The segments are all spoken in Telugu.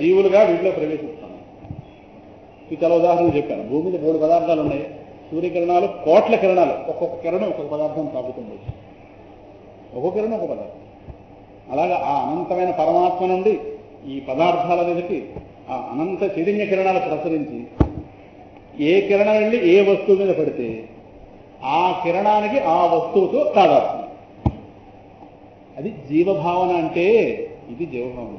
జీవులుగా వీటిలో ప్రవేశిస్తాం. ఇది చాలా ఉదాహరణలు చెప్పాను. భూమి మీద 3 పదార్థాలు ఉన్నాయి. సూర్యకిరణాలు కోట్ల కిరణాలు, ఒక్కొక్క కిరణం ఒక్కొక్క పదార్థం తాకుతుంది, ఒక్కొక్క కిరణం ఒక పదార్థం. అలాగా ఆ అనంతమైన పరమాత్మ నుండి ఈ పదార్థాల మీదకి ఆ అనంత చైతన్య కిరణాలు ప్రసరించి ఏ కిరణం వెళ్ళి ఏ వస్తువు మీద పడితే ఆ కిరణానికి ఆ వస్తువుతో తాదాత్మ్యం. అది జీవభావన అంటే. ఇది జీవభావన.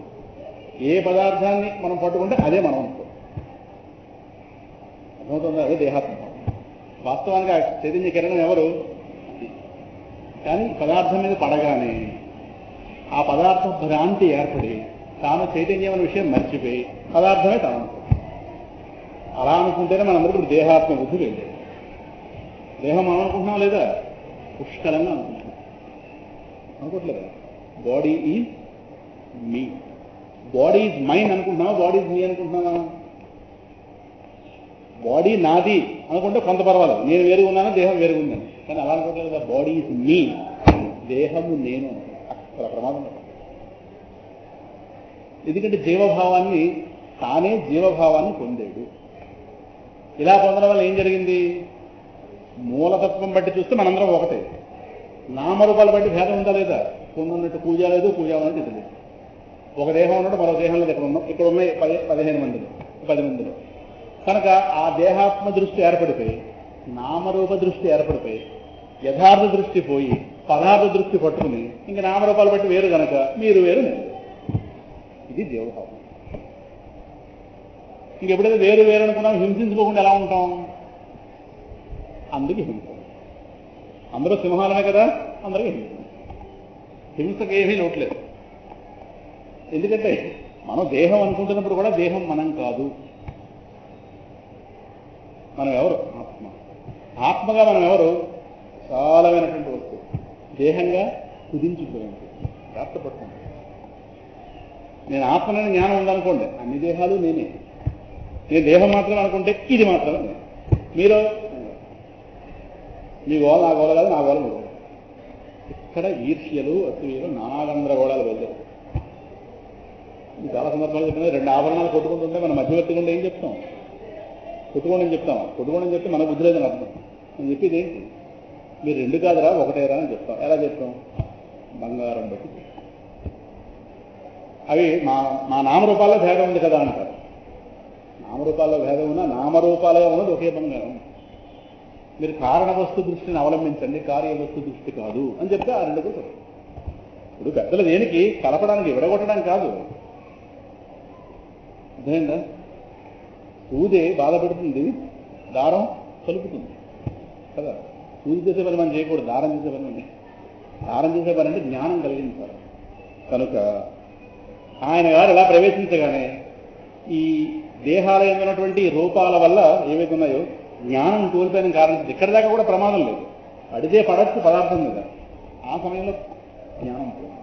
ఏ పదార్థాన్ని మనం పట్టుకుంటే అదే మనం అనుకో. అర్థమవుతుందా? అదే దేహాత్మ. వాస్తవానికి ఆ చైతన్య కిరణం ఎవరు? కానీ పదార్థం మీద పడగానే ఆ పదార్థ భ్రాంతి ఏర్పడి తాను చైతన్యం అనే విషయం మర్చిపోయి పదార్థమే తాను అనుకో. అలా అనుకుంటేనే మనందరికీ ఇప్పుడు దేహాత్మ బుద్ధి లేదు. దేహం మనం అనుకుంటున్నాం లేదా? పుష్కలంగా అనుకుంటున్నాం. అనుకోవట్లేదా? Body is me, body is mind అనుకుంటున్నావా? బాడీ ఈజ్ మీ అనుకుంటున్నావా? బాడీ నాది అనుకుంటే కొంత పర్వాలేదు, నేను వేరుగా ఉన్నాను, దేహం వేరుగా ఉందని. కానీ అలా అనుకోవట్లేదు కదా. బాడీ ఈజ్ మీ, దేహము నేను. అక్కడ ప్రమాదం. ఎందుకంటే జీవభావాన్ని తానే జీవభావాన్ని పొందాడు. ఇలా పొందడం వల్ల ఏం జరిగింది? మూలతత్వం బట్టి చూస్తే మనందరం ఒకటే. నామరూపాలు బట్టి భేదం ఉందా లేదా? పొందున్నట్టు పూజ లేదు, పూజ ఉన్నట్టు ఇది లేదు. ఒక దేహం ఉన్నట్టు మరో దేహంలో ఇక్కడ ఉన్నాం. ఇక్కడ ఉన్నాయి 15 మందిలో, 10 మందిలో. కనుక ఆ దేహాత్మ దృష్టి ఏర్పడిపోయి, నామరూప దృష్టి ఏర్పడిపోయి, యథార్థ దృష్టి పోయి పదార్థ దృష్టి పట్టుకుని ఇంక నామరూపాలు బట్టి వేరు కనుక మీరు వేరు నేను. ఇది జీవభావం. ఇంకెప్పుడైతే వేరు వేరు అనుకున్నాం హింసించుకోకుండా ఎలా ఉంటాం? అందుకే హింస. అందరూ సింహాలమే కదా, అందరికీ హింస. హింసకి ఏమీ లోట్లేదు. ఎందుకంటే మనం దేహం అనుకుంటున్నప్పుడు కూడా దేహం మనం కాదు. మనం ఎవరు? ఆత్మ. ఆత్మగా మనం ఎవరు? చాలామైనటువంటి వస్తువు. దేహంగా కుదించుకోండి, జాగ్రత్తపడుతుంది. నేను ఆత్మనని జ్ఞానం ఉందనుకోండి, అన్ని దేహాలు నేనే. నేను దేహం మాత్రమే అనుకుంటే ఇది మాత్రమే నేను. మీరు మీ గోళ నా గోళ కాదు, నా గోళ మీ గోళ. ఇక్కడ ఈర్ష్యలు, అసూయలు, నానాగందరగోళాలు వెళ్ళారు. చాలా సందర్భాలు చెప్పిన 2 ఆభరణాలు కొట్టుకుంటుంటే మన మధ్యవర్తి గుండా ఏం చెప్తాం? కొట్టుకోండి అని చెప్తాం. కొట్టుకోండి అని చెప్తే మన బుద్ధి లేదని అర్థం. నేను చెప్పేది ఏంటి? మీరు 2 కాదురా, ఒకటేరా అని చెప్తాం. ఎలా చెప్తాం? బంగారం బట్టి. అవి మా నామరూపాల్లో భేదం ఉంది కదా అంటారు. నామరూపాల్లో భేదం ఉన్నా నామరూపాలుగా ఉన్నది ఒకే బంగారం. మీరు కారణ వస్తు దృష్టిని అవలంబించండి, కార్యవస్తు దృష్టి కాదు అని చెప్తే ఆ 2 కూడా. ఇప్పుడు పెద్దలు దేనికి? కలపడానికి, విడగొట్టడానికి కాదు. అదేందా? పూజే బాధపడుతుంది, దారం కలుపుతుంది కదా. పూజ చేసే పని మనం చేయకూడదు, దారం చేసే పని మనం. దారం చేసే పని అంటే జ్ఞానం కలిగించాలి. కనుక ఆయన గారు ఎలా ప్రవేశించగానే ఈ దేహాల ఉన్నటువంటి రూపాల వల్ల ఏవైతే ఉన్నాయో జ్ఞానం కోల్పోయిన కారణం ఇక్కడి దాకా కూడా ప్రమాదం లేదు. అడిగే పడచ్చు పదార్థం మీద. ఆ సమయంలో జ్ఞానం పోయింది.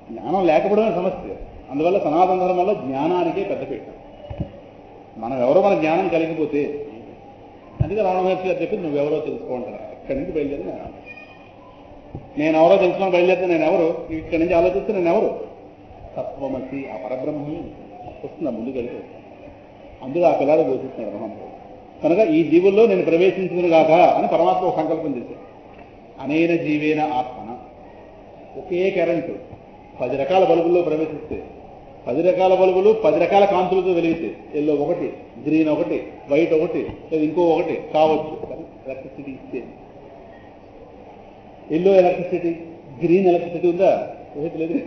జ్ఞానం లేకపోవడమే సమస్య. అందువల్ల సనాతన ధర్మంలో జ్ఞానానికే పెద్దపీట. మనం ఎవరో మన జ్ఞానం కలిగిపోతే, అందుకే రావణ మహర్షి గారు చెప్పి నువ్వెవరో తెలుసుకుంటారా. ఇక్కడి నుంచి బయలుదేరి నేను ఎవరో తెలుసుకొని బయలుదేరితే నేను ఎవరు? ఇక్కడి నుంచి ఆలోచిస్తే నేను ఎవరు? తత్వమసి, ఆ పరబ్రహ్మమే వస్తుందా ముందుకు వెళ్తే. అందుకే ఆ పిల్లాడు బోధిస్తున్నాడు బ్రహ్మంలో. కనుక ఈ జీవుల్లో నేను ప్రవేశించుకుని కాక అని పరమాత్మ ఒక సంకల్పం చేశాడు. అనేన జీవేన ఆత్మన. ఒకే కరెంటు 10 రకాల బల్బుల్లో ప్రవేశిస్తే 10 రకాల బల్బులు 10 రకాల కాంతులతో వెలిగితే ఎల్లో ఒకటి, గ్రీన్ ఒకటి, వైట్ ఒకటి, లేదా ఇంకో ఒకటి కావచ్చు. ఎలక్ట్రిసిటీ ఇస్తే ఎల్లో ఎలక్ట్రిసిటీ, గ్రీన్ ఎలక్ట్రిసిటీ ఉందా? లేదు.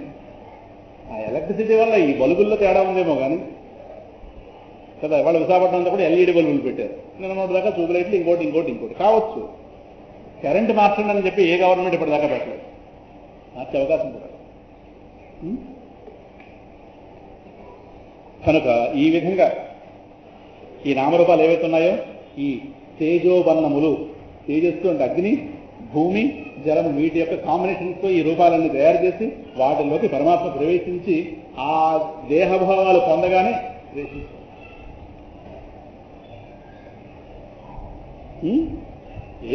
ఆ ఎలక్ట్రిసిటీ వల్ల ఈ బల్బుల్లో తేడా ఉందేమో కానీ కదా. వాళ్ళు విశాఖపట్నంలో కూడా ఎల్ఈడి బల్బులు పెట్టారు. నిన్న దాకా ట్యూబ్లైట్లు, ఇంకోటి కావచ్చు. కరెంటు మార్చండి అని చెప్పి ఏ గవర్నమెంట్ ఇప్పటిదాకా పెట్టలేదు. మార్చే అవకాశం కూడా. కనుక ఈ విధంగా ఈ నామరూపాలు ఏవైతే ఉన్నాయో ఈ తేజోబన్నములు, తేజస్సు అంటే అగ్ని, భూమి, జలము, వీటి యొక్క కాంబినేషన్స్తో ఈ రూపాలన్నీ తయారు చేసి వాటిలోకి పరమాత్మ ప్రవేశించి ఆ దేహభావాలు పొందగానే ప్రవేశిస్తారు.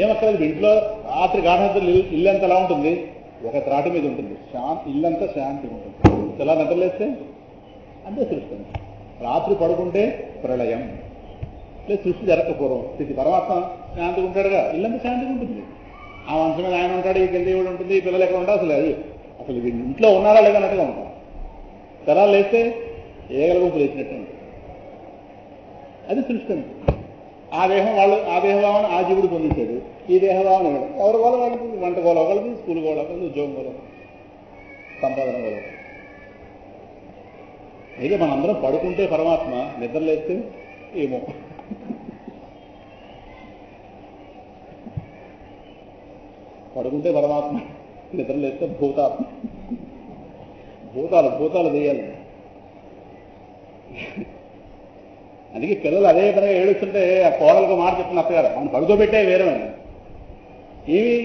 ఏమక్కర్లేదు. ఇంట్లో రాత్రి గాఢనిద్రలు ఇల్లంతా ఎలా ఉంటుంది? ఒక త్రాటి మీద ఉంటుంది. ఇల్లంతా శాంతి ఉంటుంది. ఎలా నిద్రలేస్తే అంతే సృష్టి. రాత్రి పడుకుంటే ప్రళయం, లేదు సృష్టి జరగకపోవడం స్థితి. పరమాత్మ శాంతిగా ఉంటాడుగా, ఇల్లంతా శాంతిగా ఉంటుంది. ఆ వంశం మీద ఆయన ఉంటాడు, ఈ కింద ఈవిడ ఉంటుంది, పిల్లలు ఎక్కడ ఉంటారు, అసలు ఇంట్లో ఉన్నారా లేదా అన్నట్టుగా ఉంటారు. తెరాలు లేస్తే ఏగల గుంపు లేచినట్టు ఉంటుంది. అది సృష్టి అండి. ఆ దేహభావన ఆ జీవుడు పొందించాడు, ఈ దేహభావన ఎవరి గోల వాళ్ళకి, వంట గోల ఒకళ్ళకి, స్కూల్ గోల ఒకళ్ళకి, ఉద్యోగం గోల, సంపాదన గోల. అయితే మనందరం పడుకుంటే పరమాత్మ, నిద్రలేస్తే ఏమో. పడుకుంటే పరమాత్మ, నిద్రలేస్తే భూతాత్మ. భూతాలు చేయాలి. అందుకే పిల్లలు అదే పనిగా ఏడుస్తుంటే ఆ కోడలకు మాట చెప్తున్న అత్తగారు, మనం పడుకోబెట్టే వేరే ఏమి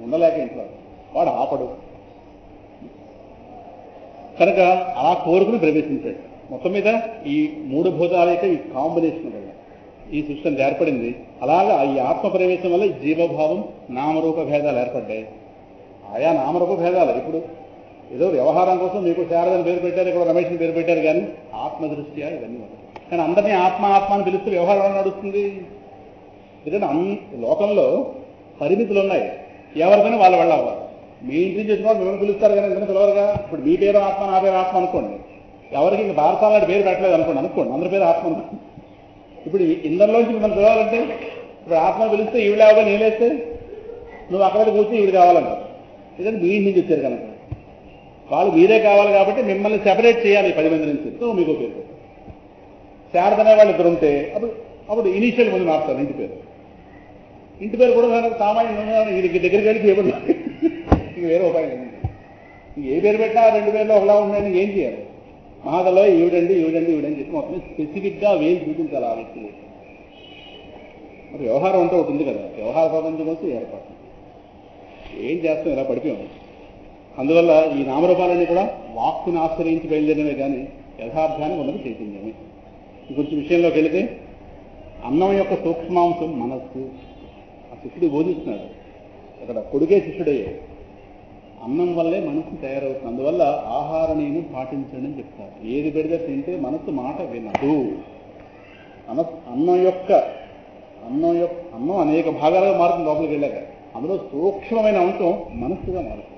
ఉండలేక ఇంట్లో వాడు ఆపడు. కనుక అలా కోరుకుని ప్రవేశించాడు. మొత్తం మీద ఈ 3 భూతాల యొక్క ఈ కాంబినేషన్ వల్ల ఈ సృష్టి ఏర్పడింది. అలాగా ఈ ఆత్మ ప్రవేశం వల్ల జీవభావం, నామరూప భేదాలు ఏర్పడ్డాయి. ఆయా నామరూప భేదాలు ఇప్పుడు ఏదో వ్యవహారం కోసం మీకు శారదని పేరు పెట్టారు, ఇక్కడ రమేష్ని పేరు పెట్టారు, కానీ ఆత్మదృష్ట్యా ఇవన్నీ ఉన్నాయి. కానీ అందరినీ ఆత్మ అని పిలిస్తే వ్యవహారం నడుస్తుంది. ఎందుకంటే లోకంలో పరిమితులు ఉన్నాయి, ఎవరికైనా వాళ్ళ వల్ల అవ్వాలి. మీ ఇంటి నుంచి వచ్చిన వాళ్ళు మిమ్మల్ని పిలుస్తారు కానీ ఎందుకంటే పిలవరుగా. ఇప్పుడు మీ పేరు ఆత్మ, నా పేరు ఆత్మ అనుకోండి, ఎవరికి ఇంక భారతాలు పేరు పెట్టలేదు అనుకోండి, అందరి పేరు ఆత్మ అనుకోండి. ఇప్పుడు ఇందరిలోంచి మిమ్మల్ని పిలవాలంటే ఇప్పుడు ఆత్మ పిలిస్తే ఈవిడ అవ్వాలి, నేనేస్తే నువ్వు అక్కడ కూర్చొని ఈవిడ కావాలంట. ఎందుకంటే మీ ఇంటి నుంచి వచ్చారు కనుక వాళ్ళు మీరే కావాలి కాబట్టి మిమ్మల్ని సెపరేట్ చేయాలి 10 మంది నుంచి. మీకు పేరు శారదనే వాళ్ళు ఇద్దరు ఉంటే అప్పుడు ఇనీషియల్ ముందు మార్చాలి ఇంటి పేరు కూడా సామాన్యంగా వీడికి దగ్గరికి వెళ్ళి చేయబడి ఇంక వేరే ఉపాయం లేదు. ఇంక ఏ పేరు పెట్టినా 2 పేర్లు ఒకలా ఉన్నాయని ఏం చేయాలి? మహాదలో ఈవిడండి ఈవిడని చెప్పి మొత్తం స్పెసిఫిక్గా వేలు చూపించాలి ఆ వ్యక్తి. మరి వ్యవహారం అంతా ఒకటి ఉంది కదా, వ్యవహార ప్రపంచం వచ్చి ఏర్పాటు ఏం చేస్తాం, ఇలా పడిపోయాం. అందువల్ల ఈ నామరూపాలన్నీ కూడా వాక్కుని ఆశ్రయించి బయలుదేరినవే కానీ యథార్థానికి ఉన్నది చైతన్యమే. ఇంకొంచెం విషయంలోకి వెళితే అన్నం యొక్క సూక్ష్మాంశం మనస్సు. ఆ శిష్యుడు బోధిస్తున్నాడు, అక్కడ కొడుకే శిష్యుడయ్యాడు. అన్నం వల్లే మనస్సు తయారవుతుంది. అందువల్ల ఆహార నియమం పాటించండి అని చెప్తారు. ఏది పెడితే తింటే మనస్సు మాట వినదు. అన్నం అనేక భాగాలుగా మారుతుంది లోపలికి వెళ్ళాక. అందులో సూక్ష్మమైన అంశం మనస్సుగా మారుతుంది.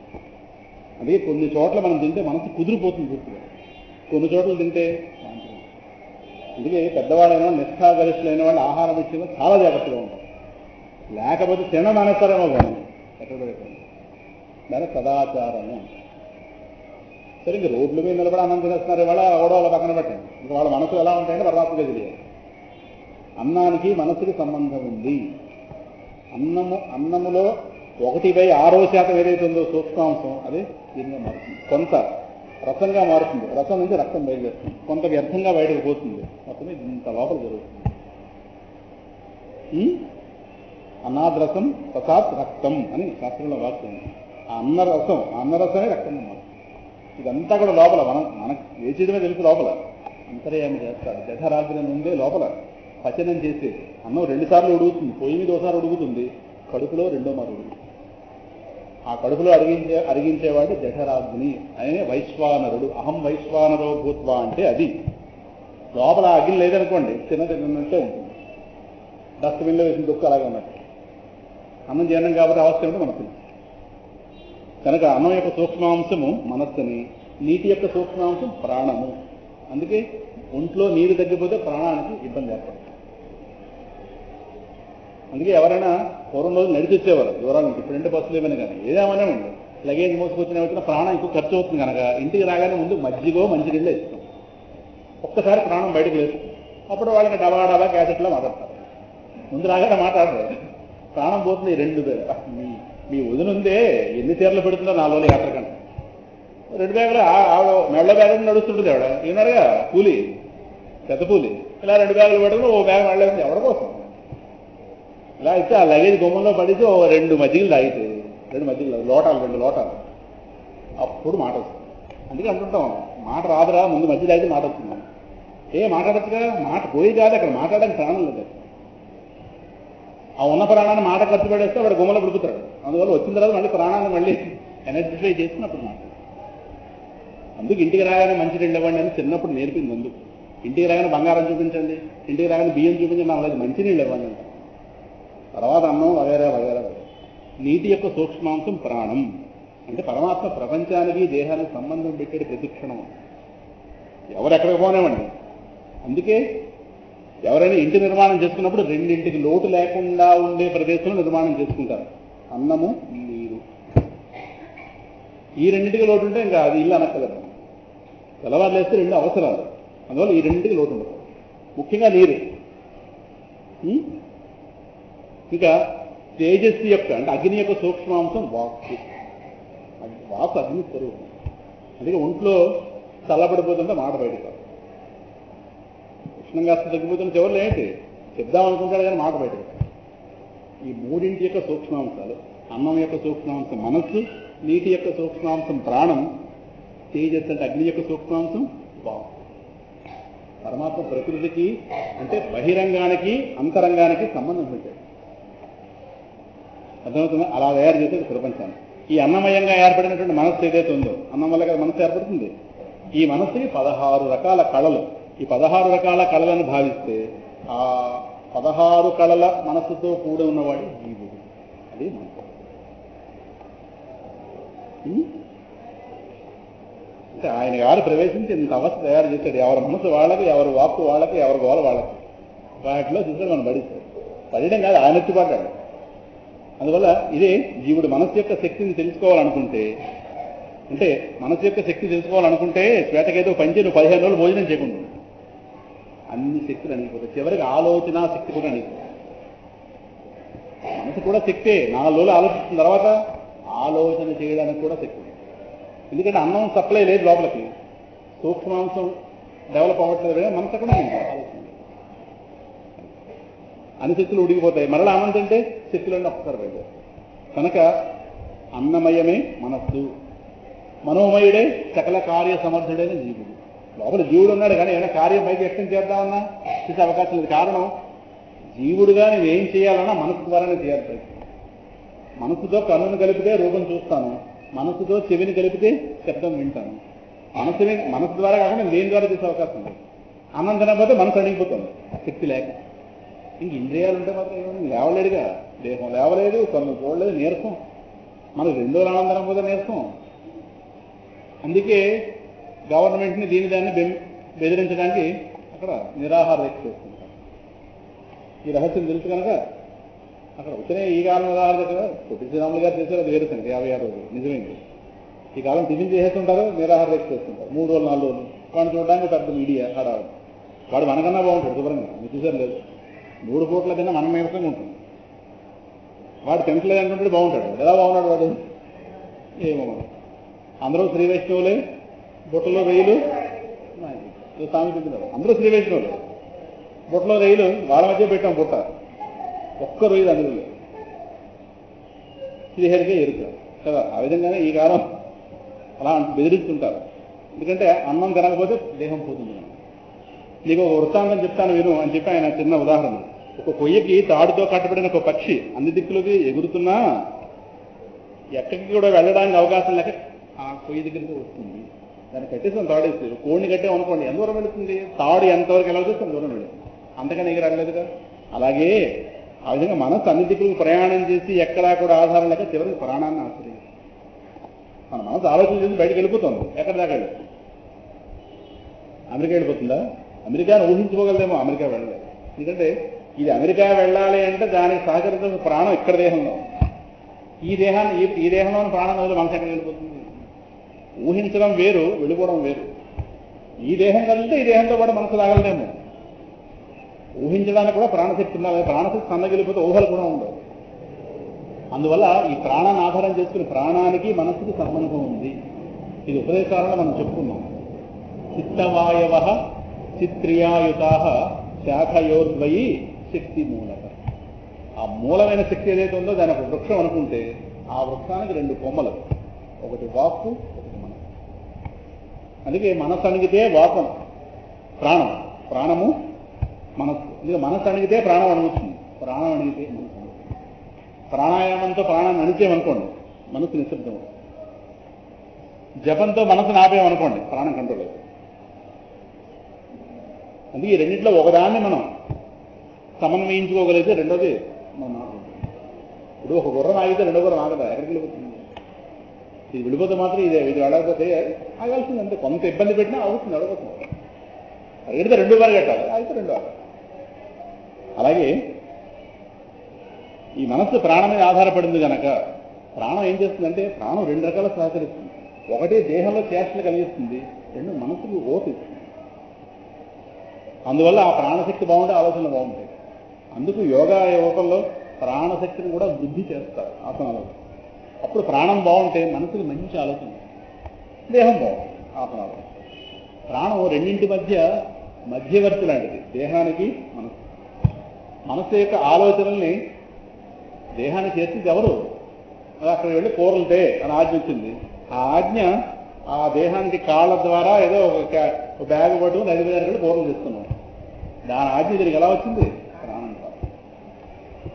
అదే కొన్ని చోట్ల మనం తింటే మనసు కుదిరిపోతుంది పూర్తిగా, కొన్ని చోట్ల తింటే శాంతిగా. అందుకే పెద్దవాళ్ళైనా నిష్ఠాగరిష్ఠులైన వాళ్ళు ఆహారం విషయంలో చాలా జాగ్రత్తగా ఉంటారు. లేకపోతే తినడం మానేస్తారేమో కానీ ఎక్కడ దాని సదాచారము. సరే ఇంక రోడ్ల మీద నిలబడి అన్నం తినేస్తున్నారు ఇవాళ, కూడా వాళ్ళ పక్కన పెట్టండి. ఇంకా వాళ్ళ మనసు ఎలా ఉంటాయంటే పరమాత్మగా తెలియాలి. అన్నానికి మనసుకి సంబంధం ఉంది. అన్నములో 1/6% ఏదైతే ఉందో సూక్ష్మాంశం అది దీనిగా మారుతుంది. కొంత రసంగా మారుతుంది, రసం నుంచి రక్తం బయలుదేరుతుంది, కొంత వ్యర్థంగా బయటకు పోతుంది. మొత్తం ఇంత లోపల జరుగుతుంది. అన్నాద్రసం ప్రసాద్ రక్తం అని శాస్త్రంలో వాక్యం. ఆ అన్నరసమే రక్తంగా మారుతుంది. ఇదంతా కూడా లోపల మనకు వేసేయడమే తెలుసు. లోపల అంతర్యామి చేస్తారు. జఠరాగ్ని నుండే లోపల పచనం చేసి అన్నం 2 సార్లు ఉడుగుతుంది. పొయ్యి మీద ఒకసారి ఉడుగుతుంది, కడుపులో 2వ మారు ఉడుగుతుంది. ఆ కడుపులో అరిగించేవాడు జఠరాగ్ని. ఆయనే వైశ్వానరుడు. అహం వైశ్వానరో భూత్వా అంటే అది. లోపల అగ్ని లేదనుకోండి, తిన్నట్టే ఉంటుంది. డస్ట్బిన్లో వేసిన దుఃఖం అలాగే ఉన్నట్టు. అన్నం జీర్ణం కాబట్టి అవస్థ ఏమిటో మనకు తెలుసు. కనుక అన్నం యొక్క సూక్ష్మాంశము మనస్సుని, నీటి యొక్క సూక్ష్మాంశం ప్రాణము. అందుకే ఒంట్లో నీరు తగ్గిపోతే ప్రాణానికి ఇబ్బంది ఏర్పడుతుంది. అందుకే ఎవరైనా పూర్వం రోజు నడిచి వచ్చేవారు దూరాల నుంచి. ఇప్పుడంటే బస్సులు ఏమైనా కానీ ఏదేమైనా ఉంది, లగేజ్ మోసుకొచ్చిన వచ్చిన ప్రాణం ఎక్కువ ఖర్చు అవుతుంది. కనుక ఇంటికి రాగానే ముందు మజ్జిగో మంచినీళ్ళే ఇస్తాం. ఒక్కసారి ప్రాణం బయటకు లేదు. అప్పుడు వాళ్ళకి డబా క్యాసెట్లో మాట్లాడతారు. ముందు రాగానే మాట్లాడరు, ప్రాణం పోతుంది. 2 మీ వదినుందే ఎన్ని చీరలు పెడుతుందో 4 రోజులు యాత్ర కంటే 2 బ్యాగులు ఆవిడ మెళ్ళ బ్యాగులు నడుస్తుంటుంది. ఆవిడ ఏమన్నారుగా కూలి, పెద్ద కూలి. ఇలా 2 బ్యాగులు పెట్టుకుని ఓ బ్యాగ్ మెళ్ళ ఎవరి కోసం ఇలా అయితే ఆ లగేజ్ గుమ్మంలో పడితే 2 మజ్జిగలు తాగితే 2 మజ్జిగలు లోటాలు అప్పుడు మాట వస్తుంది. అందుకే అంటుంటాం, మాట రాదురా, ముందు మజ్జిగ తాగితే మాట వస్తుంది. మాట్లాడచ్చుగా, మాట పోయి కాదు, అక్కడ మాట్లాడడానికి ప్రాణం లేదు. ఆ ఉన్న ప్రాణాన్ని మాట ఖర్చు పడేస్తే వాడు గుమ్మలో పడుకుతాడు. అందువల్ల వచ్చిన తర్వాత మళ్ళీ ప్రాణాన్ని మళ్ళీ ఎనర్జిఫై చేసుకున్నప్పుడు మాట. అందుకు ఇంటికి రాగానే మంచినీళ్ళు ఇవ్వండి అని చిన్నప్పుడు నేర్పింది అందుకు. ఇంటికి రాగానే బంగారం చూపించండి, ఇంటికి రాగానే బియ్యం చూపించండి, అలాగే మంచినీళ్ళు ఇవ్వండి అంట. తర్వాత అన్నం వగేరా వగేరా. నీటి యొక్క సూక్ష్మాంశం ప్రాణం. అంటే పరమాత్మ ప్రపంచానికి దేహానికి సంబంధం పెట్టేది ప్రతి క్షణం. ఎవరెక్కడికి పోనేవండి. అందుకే ఎవరైనా ఇంటి నిర్మాణం చేసుకున్నప్పుడు రెండింటికి లోటు లేకుండా ఉండే ప్రదేశంలో నిర్మాణం చేసుకుంటారు. అన్నము, నీరు. ఈ రెండింటికి లోటు ఉంటే ఇంకా అది ఇల్లు అనక్కలేదు. తెల్లవారులు వేస్తే రెండు అవసరాలు, అందువల్ల ఈ రెండింటికి లోటు ఉండదు. ముఖ్యంగా నీరు. ఇంకా తేజస్సు యొక్క అంటే అగ్ని యొక్క సూక్ష్మాంశం వాక్కు. వాక్కు అగ్ని స్వరూపం. అందుకే ఒంట్లో చల్లబడిపోతుంటే మాట బయటకు. ఉష్ణంగా తగ్గిపోతున్న చివరిలో ఏంటి చెప్దామనుకుంటాడు కానీ మాట బయటకు. ఈ మూడింటి యొక్క సూక్ష్మాంశాలు, అన్నం యొక్క సూక్ష్మాంశం మనస్సు, నీటి యొక్క సూక్ష్మాంశం ప్రాణం, తేజస్సు అంటే అగ్ని యొక్క సూక్ష్మాంశం వాక్కు. పరమాత్మ ప్రకృతికి అంటే బహిరంగానికి అంతరంగానికి సంబంధం పెట్టాడు. అర్థమవుతుందా? అలా తయారు చేసేది ప్రపంచాన్ని. ఈ అన్నమయంగా ఏర్పడినటువంటి మనస్సు ఏదైతే ఉందో, అన్నం వల్ల కదా మనస్సు ఏర్పడుతుంది. ఈ మనస్సుకి 16 రకాల కళలు. ఈ 16 రకాల కళలను భావిస్తే ఆ 16 కళల మనస్సుతో కూడి ఉన్నవాడు జీవుడు. అది మనసు. అంటే ఆయన గారు ప్రవేశించి ఇంత అవస్థ తయారు చేశాడు. ఎవరి మనసు వాళ్ళకి, ఎవరి వాక్కు వాళ్ళకి, ఎవరి గోల వాళ్ళకి. వాటిలో చూసాడు మనం పడిస్తాడు. పడడం కాదు, ఆయన వచ్చి పడ్డాడు. అందువల్ల ఇదే జీవుడు మనస్సు యొక్క శక్తిని తెలుసుకోవాలనుకుంటే, అంటే మనస్సు యొక్క శక్తి తెలుసుకోవాలనుకుంటే శ్వేతకేదో పంచి నువ్వు 15 రోజులు భోజనం చేయకుండా అన్ని శక్తులు అనిగిపోతాయి. చివరికి ఆలోచన శక్తి కూడా అనిగిపోతుంది. మనసు కూడా శక్తే. 4 రోజులు ఆలోచించిన తర్వాత ఆలోచన చేయడానికి కూడా శక్తి. ఎందుకంటే అన్నం సప్లై లేదు లోపలికి, సూక్ష్మాంశం డెవలప్ అవ్వట్లేదు. మనసు కూడా ఆలోచన అన్ని శక్తులు ఉడిగిపోతాయి. మరలా అన్నం తింటే శక్తులన్నీ ఒక్కసారి పోయాయి. కనుక అన్నమయమే మనస్సు, మనోమయుడే సకల కార్య సమర్థుడైన జీవుడు. లోపల జీవుడు ఉన్నాడు కానీ ఏమైనా కార్యం పైకి వ్యక్తం చేద్దామన్నా చేసే అవకాశం లేదు. కారణం జీవుడుగా నేను ఏం చేయాలన్నా మనసు ద్వారానే చేయాలి. మనసుతో కన్నును కలిపితే రూపం చూస్తాను, మనసుతో చెవిని కలిపితే శబ్దం వింటాను. మనసు ద్వారా కాకుండా దేని ద్వారా చేసే అవకాశం లేదు. అన్నం తినకపోతే మనసు అడిగిపోతుంది శక్తి లేక. ఇంక ఇంద్రియాలు ఉంటే మాత్రం ఏమైనా లేవలేడుగా. దేహం లేవలేదు, కన్ను చూడలేదు, నీరసం. మనకు 2 రోజులు ఆనందం పోతే నీరసం. అందుకే గవర్నమెంట్ని దాన్ని బెదిరించడానికి అక్కడ నిరాహార దీక్ష చేస్తుంటారు. ఈ రహస్యం తెలుసు కనుక అక్కడ వచ్చిన ఈ కాలం నిరాహార దీక్ష పొట్టి శ్రీరాములు గారు చేశారు, అది వేరే సంగతి. 56 రోజులు నిజమైంది. ఈ కాలం టిఫిన్ చేసేస్తుంటారు, నిరాహార దీక్ష చేస్తుంటారు. 3 రోజులు 4 రోజులు వాడిని చూడడానికి పెద్ద మీడియా ఆడాలి. వాడు మనకన్నా బాగుంటాడు శుభ్రంగా. మీరు చూసారు లేదు, 3 పూట్ల తిన్నా మనం నీరసంగా ఉంటుంది. వాడు తింటలేదు అనుకుంటే బాగుంటాడు. ఎలా బాగున్నాడు వాడు? ఏమో. అందరూ శ్రీ వైష్ణవులే, బుట్టలో రైలు సామెత. అందరూ శ్రీ వైష్ణవులే, బుట్టలో రైలు. వాళ్ళ మధ్య పెట్టాం బుట్ట, ఒక్క రొయ్యలు అందులో శ్రీహరికే ఎరుతారు కదా. ఆ విధంగానే ఈ కాలం అలా బెదిరిస్తుంటారు. ఎందుకంటే అన్నం తినకపోతే దేహం పోతుంది. నీకు ఒక వృత్తాంతం చెప్తాను విను అని చెప్పి ఆయన చిన్న ఉదాహరణ. ఒక కొయ్యకి తాడుతో కట్టబడిన ఒక పక్షి అన్ని దిక్కులకి ఎగురుతున్నా ఎక్కడికి కూడా వెళ్ళడానికి అవకాశం లేక ఆ కొయ్య దగ్గరికి వస్తుంది. దాన్ని కట్టేసి తాడేస్తారు. కోడిని కట్టేమనుకోండి, ఎంత దూరం వెళుతుంది? తాడు ఎంతవరకు ఎలా వస్తే అంత దూరం వెళుతుంది. అంతకని ఎగరలేదుగా. అలాగే ఆ విధంగా మనసు అన్ని దిక్కులకు ప్రయాణం చేసి ఎక్కడా కూడా ఆధారం లేక చివరికి ప్రాణాన్ని ఆశ్రయిస్తుంది. మన మనసు ఆలోచన చేసి బయటకు వెళ్ళిపోతుంది. ఎక్కడి దాకా వెళ్ళిపోతుంది? అమెరికా వెళ్ళిపోతుందా? అమెరికాను ఊహించుకోగలదేమో, అమెరికా వెళ్ళలేదు. ఎందుకంటే ఇది అమెరికా వెళ్ళాలి అంటే దానికి సహకరించిన ప్రాణం ఇక్కడ దేహంలో. ఈ దేహంలోని ప్రాణం వదిలి మనసు ఎక్కడ వెళ్ళిపోతుంది? ఊహించడం వేరు, వెళ్ళిపోవడం వేరు. ఈ దేహం కలిగితే ఈ దేహంతో పాటు మనసు రాగలదేమో. ఊహించడానికి కూడా ప్రాణశక్తి ఉండాలి. ప్రాణశక్తి సన్నగిలిపోతే ఊహలు కూడా ఉండవు. అందువల్ల ఈ ప్రాణాన్ని ఆధారం చేసుకుని ప్రాణానికి మనస్సుకి సంబంధం ఉంది. ఇది ఉపదేశాలను మనం చెప్పుకున్నాం. చిత్తవాయవ చిత్రియాయుతా శాఖయోర్ద్వయి శక్తి మూలక. ఆ మూలమైన శక్తి ఏదైతే ఉందో దాని ఒక వృక్షం అనుకుంటే ఆ వృక్షానికి 2 కొమ్మలు, ఒకటి వాక్కు, ఒకటి మనసు. అందుకే మనస్సు అణిగితే వాకం ప్రాణం, ప్రాణము మనస్సు. అందుకే మనస్సు అణిగితే ప్రాణం అణుగుతుంది, ప్రాణం అణిగితే మనసు అణుగుతుంది. ప్రాణాయామంతో ప్రాణాన్ని అణిచేమనుకోండి మనస్సు నిశ్శబ్దం. జపంతో మనసును ఆపేమనుకోండి ప్రాణం కంట్రోల్ అవుతుంది. అందుకే ఈ రెండింటిలో ఒకదాన్ని మనం సమన్వయించుకోగలిగితే రెండోది మనం ఇప్పుడు ఒక గుర్రం ఆగితే రెండో గుర్రం ఆగదా, ఎక్కడికి వెళ్ళిపోతుంది? ఇది విడిపోతే మాత్రం ఇది ఆడకపోతే ఆగాల్సింది. అంతే, కొంత ఇబ్బంది పెట్టినా ఆగుతుంది, అడగపోతుంది. అడిగితే రెండు పరిగెట్టాలి, ఆగితే రెండు ఆగాలి. అలాగే ఈ మనస్సు ప్రాణం మీద ఆధారపడింది కనుక ప్రాణం ఏం చేస్తుందంటే, ప్రాణం రెండు రకాల సహకరిస్తుంది. ఒకటి దేహంలో చేష్టలు కలిగిస్తుంది, రెండు మనసుకు ఓటు ఇస్తుంది. అందువల్ల ఆ ప్రాణశక్తి బాగుంటే ఆలోచనలు బాగుంటాయి. అందుకు యోగా యువకుల్లో ప్రాణశక్తిని కూడా వృద్ధి చేస్తారు ఆసనాలలో. అప్పుడు ప్రాణం బాగుంటే మనసుకి మంచి ఆలోచన, దేహం బాగుంటుంది ఆసనాలు. ప్రాణం రెండింటి మధ్యవర్తి లాంటిది, దేహానికి మనసు. మనసు యొక్క ఆలోచనల్ని దేహానికి చేర్చింది ఎవరు? అక్కడ వెళ్ళి కూరలుంటే అని ఆజ్ఞ వచ్చింది. ఆ ఆజ్ఞ ఆ దేహానికి కాళ్ళ ద్వారా ఏదో ఒక బ్యాగ్ పట్టుకుని 5 గంటలు కూరలు చేస్తున్నాం. దాని ఆజ్ఞ దీనికి ఎలా వచ్చింది? ప్రాణం ద్వారా.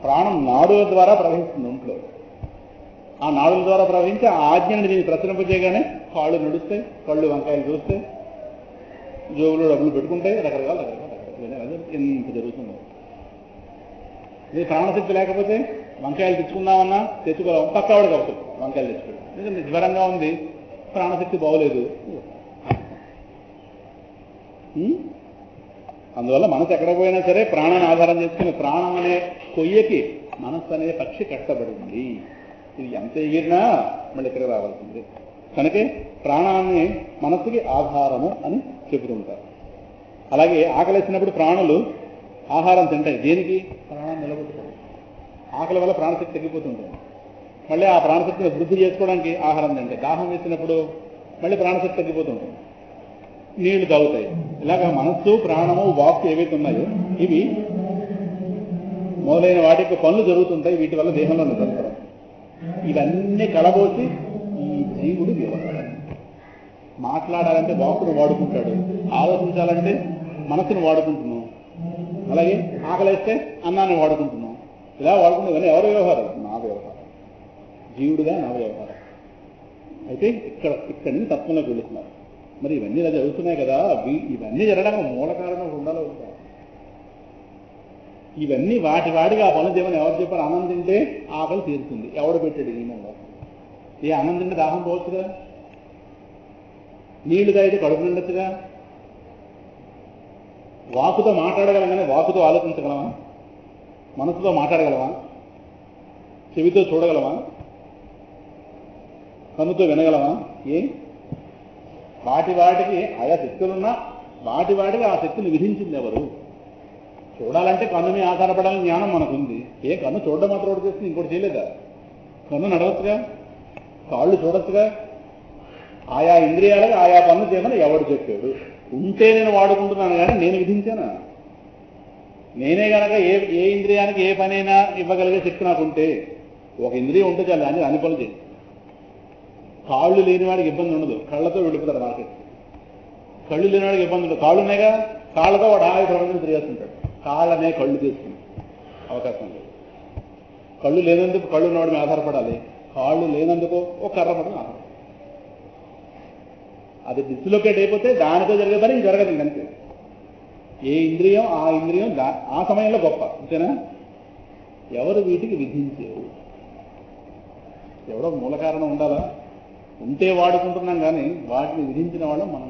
ప్రాణం నాడుల ద్వారా ప్రవహిస్తుంది ఒంట్లో. ఆ నాడుల ద్వారా ప్రవహించి ఆ ఆజ్ఞని దీన్ని ప్రచురింపజేయగానే కాళ్ళు నడుస్తాయి, కళ్ళు వంకాయలు చూస్తాయి, జోబులు డబ్బులు పెట్టుకుంటాయి, రకరకాల ఎంత జరుగుతుంది. ఇది ప్రాణశక్తి లేకపోతే వంకాయలు తెచ్చుకుందామన్నా తెచ్చుకోలేము, పక్కవాడికి అవుతుంది వంకాయలు తెచ్చుకోవడం. ఎందుకంటే జ్వరంగా ఉంది, ప్రాణశక్తి బాగోలేదు. అందువల్ల మనసు ఎక్కడ పోయినా సరే ప్రాణాన్ని ఆధారం చేసుకుని, ప్రాణం అనే కొయ్యకి మనస్సు అనే పక్షి కట్టబడింది. ఇది ఎంత ఎగిరినా మళ్ళీ ఇక్కడ రావాల్సింది. కనుకే ప్రాణాన్ని మనస్సుకి ఆధారము అని చెబుతుంటారు. అలాగే ఆకలేసినప్పుడు ప్రాణులు ఆహారం తింటాయి. దేనికి? ప్రాణాన్ని నిలబెట్టుకోవడం. ఆకలి వల్ల ప్రాణశక్తి తగ్గిపోతుంటుంది. మళ్ళీ ఆ ప్రాణశక్తిని వృద్ధి చేసుకోవడానికి ఆహారం తింటాయి. దాహం వేసినప్పుడు మళ్ళీ ప్రాణశక్తి తగ్గిపోతుంటుంది, నీళ్లు తాగుతాయి. ఇలాగ మనస్సు, ప్రాణము, వాక్కు ఏవైతే ఉన్నాయో ఇవి మొదలైన వాటికి పనులు జరుగుతుంటాయి. వీటి వల్ల దేహంలో నిరంతరం ఇవన్నీ కలబోసి ఈ జీవుడు వ్యవహారం. మాట్లాడాలంటే వాక్కును వాడుకుంటాడు, ఆలోచించాలంటే మనసును వాడుకుంటున్నాం, అలాగే ఆకలేస్తే అన్నాన్ని వాడుకుంటున్నాం. ఇలా వాడుకుంటే ఇవన్నీ ఎవరి వ్యవహారం? నా వ్యవహారం, జీవుడుగా నా వ్యవహారం. అయితే ఇక్కడి నుంచి తత్వంలోకి వెళుతున్నారు. మరి ఇవన్నీ ఇలా జరుగుతున్నాయి కదా, ఇవన్నీ జరగడానికి మూల కారణం ఉండాలో ఉంటా. ఇవన్నీ వాటిగా ఆ పనులు చేయమని ఎవరు చెప్పారు? అన్నం తింటే ఆకలి తీరుతుంది. ఎవడు పెట్టాడు నియమంలో? ఏ అన్నం తింటే దాహం పోవచ్చుగా, నీళ్లు తాగితే కడుపు నిండొచ్చుగా. వాకుతో మాట్లాడగలం కానీ వాకుతో ఆలోచించగలమా? మనసుతో మాట్లాడగలమా? చెవితో చూడగలమా? కన్నుతో వినగలమా? వాటికి ఆయా శక్తులున్నా వాటికి ఆ శక్తిని విధించింది ఎవరు? చూడాలంటే కన్ను మీద ఆధారపడాలని జ్ఞానం మనకుంది. కన్ను చూడడం మాత్రం ఒకటి చేస్తుంది, ఇంకోటి చేయలేదా? కన్ను నడవచ్చుగా, కాళ్ళు చూడొచ్చుగా. ఆయా ఇంద్రియాలకు ఆయా పనులు చేయమని ఎవడు చెప్పాడు? ఉంటే నేను వాడుకుంటున్నాను కానీ నేను విధించానా? నేనే కనుక ఏ ఇంద్రియానికి ఏ పనైనా ఇవ్వగలిగే శక్తి నాకుంటే, ఒక ఇంద్రియం ఉంటే చాలు అన్ని పనులు చేయి. కాళ్ళు లేని వాడికి ఇబ్బంది ఉండదు, కళ్ళతో వెళ్ళిపోతాడు మార్కెట్. కళ్ళు లేని వాడికి ఇబ్బంది ఉండదు, కాళ్ళు ఉన్నాయిగా, కాళ్ళతో వాడు ప్రపంచం తిరిగేస్తుంటాడు. కాళ్ళనే కళ్ళు తీసుకుని అవకాశం లేదు. కళ్ళు లేనందుకు కళ్ళు ఉన్నవాడి మీద ఆధారపడాలి, కాళ్ళు లేనందుకు ఒక కర్ర పడడం ఆధారపడాలి. అది డిస్లొకేట్ అయిపోతే దానితో జరిగే పని జరగదు. ఇంకంతే. ఏ ఇంద్రియం ఆ ఇంద్రియం ఆ సమయంలో గొప్ప, అంతేనా? ఎవరు వీటికి విధించేవు? ఎవడో మూల కారణం ఉండాలా? ఉంటే వాడుకుంటున్నాం కానీ వాటిని విధించిన వాళ్ళం మనం.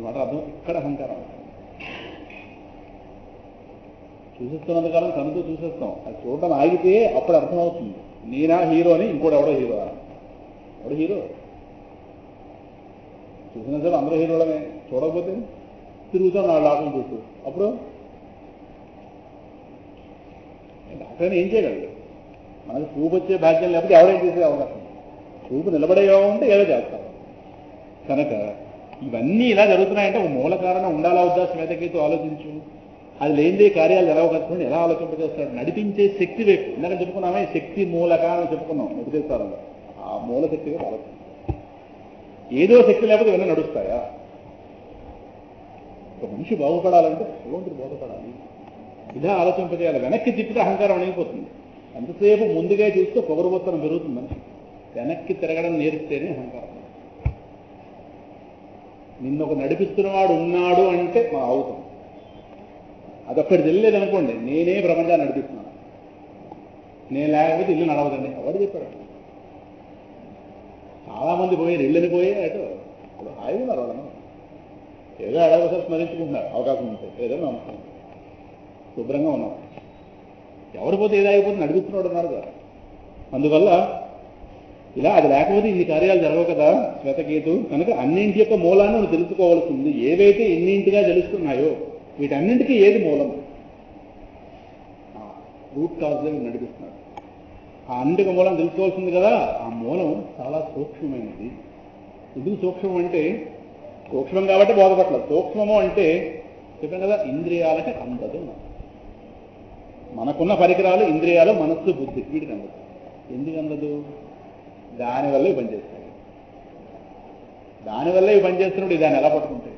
వాటి అర్థం ఇక్కడ అహంకారం. చూసేస్తున్నంత కాలం కనుతో చూసేస్తాం, అది చూడటం ఆగితే అప్పుడు అర్థమవుతుంది. నేనా హీరో అని, ఇంకోటి ఎవడో హీరో. ఎవడో హీరో చూసిన సరే అందరూ హీరోలమే. చూడకపోతే తిరుగుతాం నా లాభం చూస్తూ. అప్పుడు డాక్టర్ ఏం చేయగలడు? మనకు చూపు వచ్చే భాగ్యం లేకపోతే ఎవరేం చేసే అవకాశం? చూపు నిలబడే యోగం ఉంటే ఏదో చేస్తారు. కనుక ఇవన్నీ ఇలా జరుగుతున్నాయంటే ఒక మూల కారణం ఉండాలా వద్దా? శ్వేతకేతు ఆలోచించు. అది లేనిదే కార్యాలు జరగకపోతే ఎలా ఆలోచింపజేస్తాడు? నడిపించే శక్తి వైపు. ఇందాక చెప్పుకున్నామే, శక్తి మూలక అని చెప్పుకున్నాం ఉపదేశాలలో. ఆ మూల శక్తిగా ఆలోచన. ఏదో శక్తి లేకపోతే ఇవన్నీ నడుస్తాయా? ఒక మనిషి బాగుపడాలంటే భగవంతుడు బాగుపడాలి, ఇలా ఆలోచింపజేయాలి. వెనక్కి తిప్పితే అహంకారం అణిగిపోతుంది. ఎంతసేపు ముందుగా చూస్తే పొగరుబొత్తనం పెరుగుతుంది మనిషి. వెనక్కి తిరగడం నేర్పితేనే అహంకారం. నిన్నొక నడిపిస్తున్నవాడు ఉన్నాడు అంటే మా అవుతాం. అదొక్కటి తెలియలేదు అనుకోండి, నేనే ప్రపంచాన్ని నడిపిస్తున్నాను, నేను లేకపోతే ఇల్లు నడవదండి. ఎవరు చెప్పాడు? చాలామంది పోయారు, ఇళ్ళని పోయే అటు హాయిగా ఉన్నారు. వాళ్ళను ఏదో అడగసారి స్మరించుకుంటున్నారు అవకాశం ఉంటే, ఏదో నమ్మకం శుభ్రంగా ఉన్నాం. ఎవరు పోతే ఏదో అయిపోతే నడిపిస్తున్నాడు ఉన్నారు కదా. అందువల్ల ఇలా అది లేకపోతే ఇన్ని కార్యాలు జరగవు కదా శ్వేతకేతు. కనుక అన్నింటి యొక్క మూలాన్ని నువ్వు తెలుసుకోవాల్సింది. ఏవైతే ఎన్నింటిగా తెలుస్తున్నాయో వీటన్నింటికీ ఏది మూలం? రూట్ కాజ్గా నడిపిస్తున్నాడు. ఆ అన్నిటికి మూలం తెలుసుకోవాల్సింది కదా. ఆ మూలం చాలా సూక్ష్మమైనది. ఎందుకు సూక్ష్మం అంటే, సూక్ష్మం కాబట్టి బోధపట్లేదు. సూక్ష్మము అంటే చెప్పాను కదా, ఇంద్రియాలకి అందదు. మనకున్న పరికరాలు ఇంద్రియాలు, మనస్సు, బుద్ధి, వీటికి అందదు. ఎందుకు అందదు? దానివల్ల ఇవి పనిచేస్తాయి. దానివల్ల ఇవి పనిచేస్తున్నప్పుడు దాన్ని ఎలా పట్టుకుంటాయి?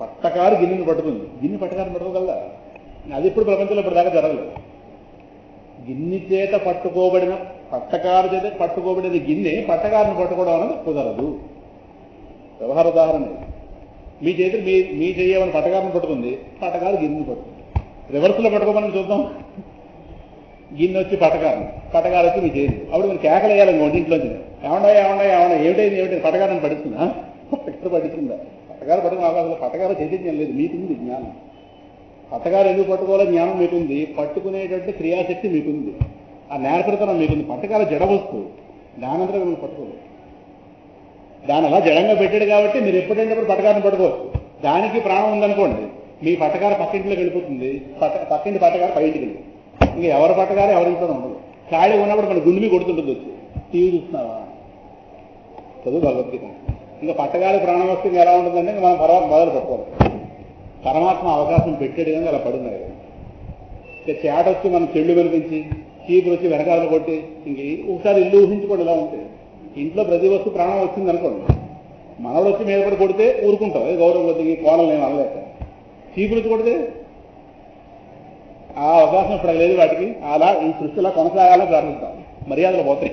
పట్టకారు గిన్నెను పట్టుకుంది, గిన్నె పట్టకారుని పట్టుకోగలదా? అది ఇప్పుడు ప్రపంచంలో ఇప్పటిదాకా జరగలేదు. గిన్నె చేత పట్టుకోబడిన, పట్టకారు చేత పట్టుకోబడిన గిన్నె పట్టకారుని పట్టుకోవడం అనేది కుదరదు. వ్యవహార ఉదాహరణ. మీ చేతులు మీ చేయమని పట్టకారుని పట్టుకుంది, పట్టకారు గిన్నెని పట్టుకుంది. రివర్స్లో పట్టుకోమని చూద్దాం. గిన్నె వచ్చి పట్టకారు వచ్చి మీ చేయదు. అప్పుడు మీరు కేకలు వేయాలి వంటింట్లోంచి, ఏమన్నా ఏమిటైంది పట్టకారని పడుతుందా? పట్టకారు పడుతుందా? పట్టకారు పట్టుకుని అవకాశం. పట్టకారు చైతన్యం లేదు, మీకుంది జ్ఞానం. పట్టకారు ఎందుకు పట్టుకోవాలో జ్ఞానం మీకుంది, పట్టుకునేటట్టు క్రియాశక్తి మీకుంది, ఆ నేర్పరితనం మీకుంది. పట్టకారు జడ వస్తువు, దానంతా మీరు పట్టుకోలేదు. దాని అలా జడంగా పెట్టాడు కాబట్టి మీరు ఎప్పుడైనప్పుడు పట్టకారుని పట్టుకోవచ్చు. దానికి ప్రాణం ఉందనుకోండి, మీ పట్టకారు పక్కింట్లోకి వెళ్ళిపోతుంది, పక్కింటి పట్టకారు పైంటికి వెళ్ళిపోతుంది. ఇంకా ఎవరి పట్టకారు ఎవరింట్లో ఉండదు. ఖాళీ ఉన్నప్పుడు మన గుండె కొడుతుంటుంది వచ్చి, టీవీ చూస్తున్నావా, చదువు భగవద్గీత. ఇంకా పట్టకారు ప్రాణం వస్తే ఇంకా ఎలా ఉంటుందంటే మనం తర్వాత మొదలు పెట్టుకోవాలి. పరమాత్మ అవకాశం పెట్టాడు కానీ అలా పడున్నారు. ఇక చేట వచ్చి మనం చెళ్ళు వెలిపించి, చీపులు వచ్చి వెనకాలను కొట్టి, ఇంక ఒకసారి ఇల్లు ఊహించుకోండి ఇలా ఉంటే. ఇంట్లో ప్రతి వస్తువు ప్రాణం వచ్చింది అనుకోండి, మనవడు వచ్చి మీద పడి కొడితే ఊరుకుంటాం, గౌరవం కొద్దిగా కోణం నేను అనలేక. చీపులు వచ్చి కొడితే ఆ అవకాశం ఇప్పుడు లేదు వాటికి. అలా ఈ సృష్టిలా కొనసాగాలని ప్రారంభిస్తాం, మర్యాదలు పోతాయి.